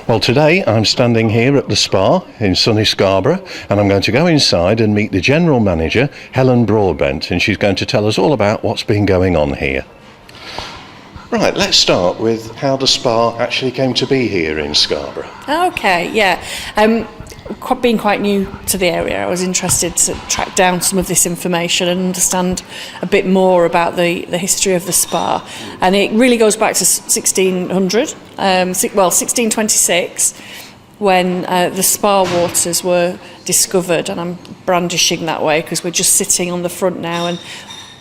Well, today I'm standing here at the spa in sunny Scarborough, and I'm going to go inside and meet the General Manager, Helen Broadbent, and she's going to tell us all about what's been going on here. Right, let's start with how the spa actually came to be here in Scarborough. Okay, yeah. Being quite new to the area, I was interested to track down some of this information and understand a bit more about the history of the spa. And it really goes back to 1626, when the spa waters were discovered. And I'm brandishing that way because we're just sitting on the front now, and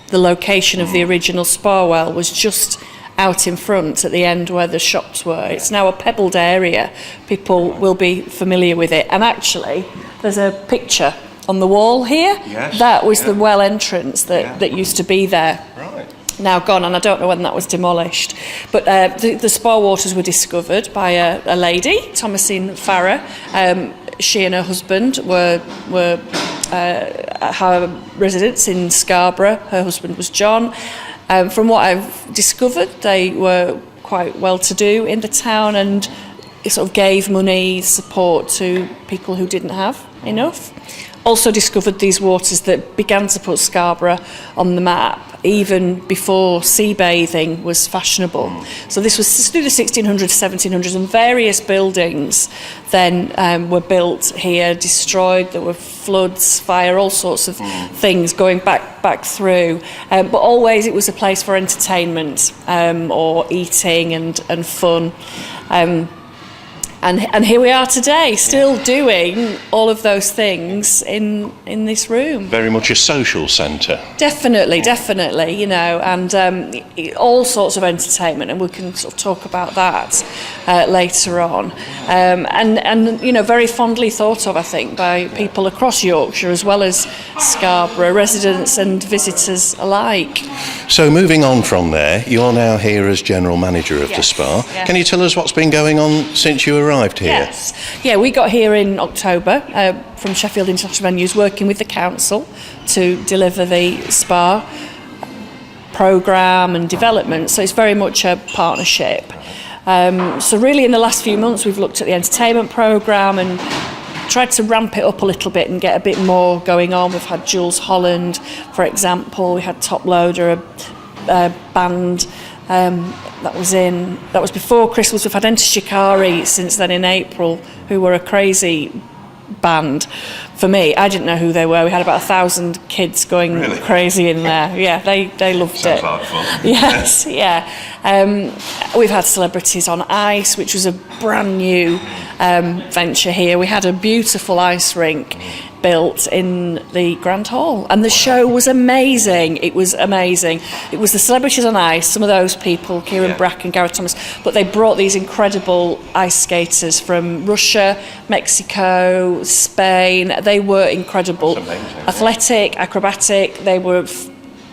the location of the original spa well was just out in front at the end where the shops were. It's now a pebbled area. People will be familiar with it. And actually, there's a picture on the wall here. Yes, that was the well entrance that used to be there. Right. Now gone, and I don't know when that was demolished. But the spa waters were discovered by a lady, Thomasine Farrer. She and her husband were at her residence in Scarborough. Her husband was John. From what I've discovered, they were quite well-to-do in the town, and it sort of gave money, support to people who didn't have enough. Also discovered these waters that began to put Scarborough on the map even before sea bathing was fashionable. So this was through the 1600s, 1700s, and various buildings then were built here, destroyed. There were floods, fire, all sorts of things going back through. But always it was a place for entertainment or eating and fun. And here we are today, still doing all of those things in this room. Very much a social centre. Definitely, you know, and all sorts of entertainment, and we can sort of talk about that later on. And you know, very fondly thought of, I think, by people across Yorkshire as well as Scarborough, residents and visitors alike. So moving on from there, you're now here as General Manager of the spa. Yes. Can you tell us what's been going on since you arrived here? Yes. Yeah, we got here in October from Sheffield International Venues, working with the council to deliver the spa programme and development. So it's very much a partnership. So really in the last few months we've looked at the entertainment programme and tried to ramp it up a little bit and get a bit more going on. We've had Jules Holland, for example. We had Top Loader, a band that was before Christmas. We've had Enter Shikari since then in April, who were a crazy band. For me, I didn't know who they were. We had about 1,000 kids going crazy in there. Yeah, they loved Sounds it. like fun. Yes, yeah. We've had Celebrities on Ice, which was a brand new venture here. We had a beautiful ice rink built in the Grand Hall, and the show was amazing. It was amazing. It was the Celebrities on Ice, some of those people, Kieran Brack and Gareth Thomas, but they brought these incredible ice skaters from Russia, Mexico, Spain. They were incredible. Athletic, acrobatic. They were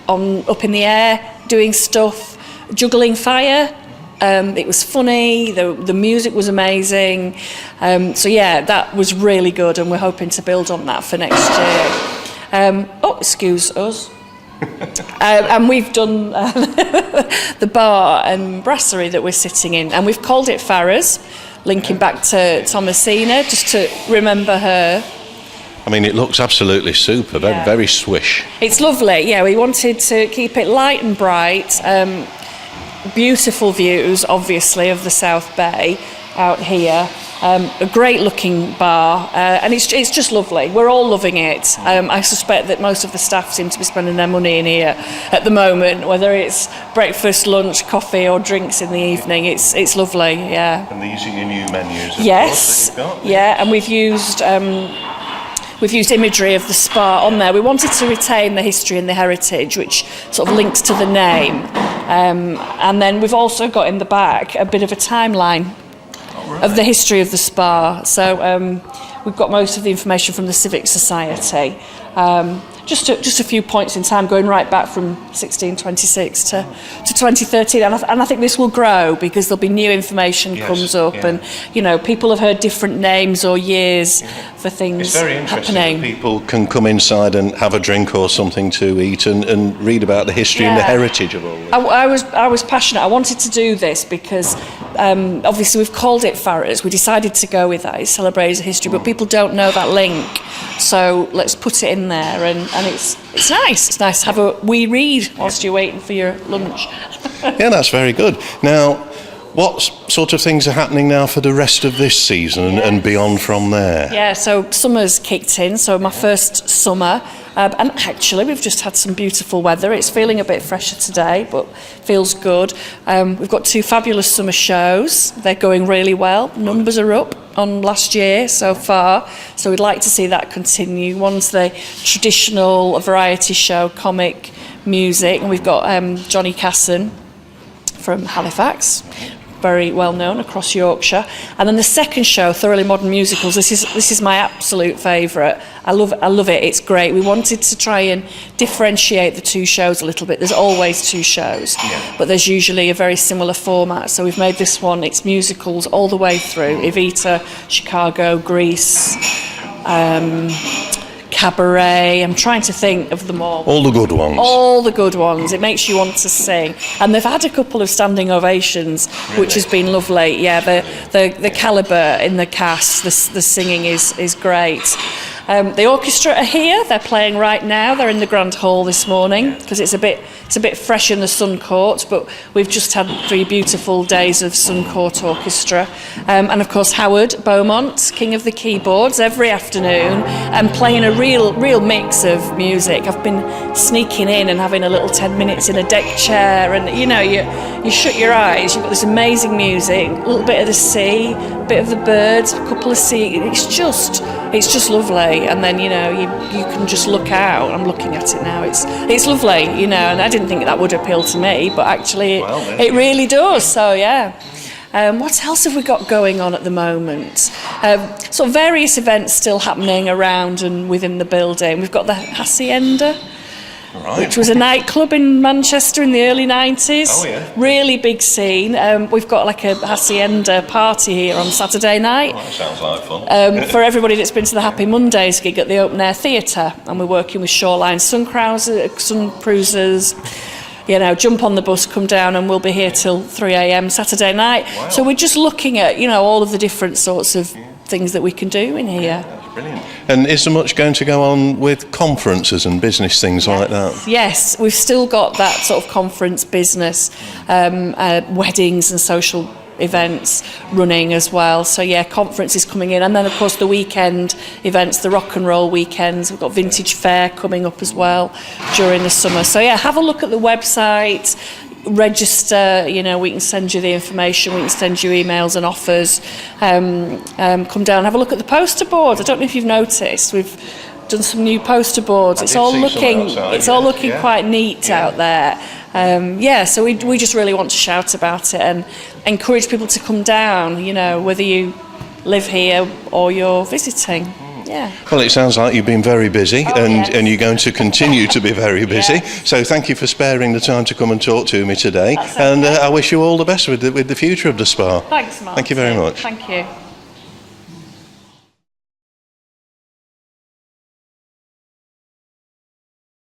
up in the air doing stuff, juggling fire. It was funny, the music was amazing. So yeah, that was really good, and we're hoping to build on that for next year. Excuse us. And we've done the bar and brasserie that we're sitting in, and we've called it Farrer's, linking back to Thomasina, just to remember her. I mean, it looks absolutely super, very swish. It's lovely, yeah. We wanted to keep it light and bright. Beautiful views, obviously, of the South Bay out here. A great looking bar, and it's just lovely. We're all loving it. I suspect that most of the staff seem to be spending their money in here at the moment, whether it's breakfast, lunch, coffee or drinks in the evening. It's lovely, yeah. And these are your new menus, of yes, course, that you've got. Yeah, and we've used imagery of the spa on there. We wanted to retain the history and the heritage, which sort of links to the name. And then we've also got in the back a bit of a timeline of the history of the spa. So we've got most of the information from the Civic Society. Just a few points in time, going right back from 1626 to 2013, and I think this will grow because there'll be new information comes up, and you know, people have heard different names or years for things It's very interesting happening. that people can come inside and have a drink or something to eat and read about the history and the heritage of all this. I was passionate. I wanted to do this because obviously we've called it Farrers. We decided to go with that. It celebrates history, but people don't know that link. So let's put it in there, and it's nice. It's nice to have a wee read whilst you're waiting for your lunch. Yeah, that's very good. Now, what sort of things are happening now for the rest of this season and beyond from there? Yeah, so summer's kicked in, so my first summer. And actually, we've just had some beautiful weather. It's feeling a bit fresher today, but feels good. We've got 2 fabulous summer shows. They're going really well. Numbers are up on last year so far, so we'd like to see that continue. One's the traditional variety show, comic, music, and we've got Johnny Casson from Halifax, very well known across Yorkshire. And then the second show, Thoroughly Modern Musicals, this is my absolute favourite. I love it. It's great. We wanted to try and differentiate the 2 shows a little bit. There's always 2 shows, but there's usually a very similar format. So we've made this one, it's musicals all the way through. Evita, Chicago, Grease, Cabaret. I'm trying to think of them all. All the good ones. All the good ones. It makes you want to sing. And they've had a couple of standing ovations, which has been lovely. Yeah, the calibre in the cast, the singing is great. The orchestra are here. They're playing right now. They're in the Grand Hall this morning because it's a bit fresh in the Sun Court, but we've just had 3 beautiful days of Sun Court Orchestra. And of course Howard Beaumont, king of the keyboards, every afternoon, and playing a real mix of music. I've been sneaking in and having a little 10 minutes in a deck chair, and you shut your eyes, you've got this amazing music, a little bit of the sea, a bit of the birds, a couple of sea. It's just lovely. And then you can just look out. I'm looking at it now. It's lovely, and I didn't think that would appeal to me, but actually it really does. So yeah. What else have we got going on at the moment? So various events still happening around and within the building. We've got the Hacienda, which was a nightclub in Manchester in the early 90s. Oh, yeah. Really big scene. We've got like a Hacienda party here on Saturday night. Oh, that sounds like fun. For everybody that's been to the Happy Mondays gig at the Open Air Theatre, and we're working with Shoreline Sun Cruisers. Jump on the bus, come down, and we'll be here till 3 a.m. Saturday night. Wow. So we're just looking at, all of the different sorts of things that we can do in here. That's brilliant. And is there much going to go on with conferences and business things like that? Yes, we've still got that sort of conference business, weddings and social events running as well. So yeah, conferences coming in, and then of course the weekend events, the rock and roll weekends. We've got Vintage Fair coming up as well during the summer. So yeah, have a look at the website, register. We can send you the information, we can send you emails and offers. Come down, have a look at the poster boards. I don't know if you've noticed, we've done some new poster boards. It's all looking quite neat out there. So we just really want to shout about it and encourage people to come down, whether you live here or you're visiting. Yeah. Well, it sounds like you've been very busy, and you're going to continue to be very busy. Yes. So thank you for sparing the time to come and talk to me today. And I wish you all the best with the future of the spa. Thanks, Mark. Thank you very much. Thank you.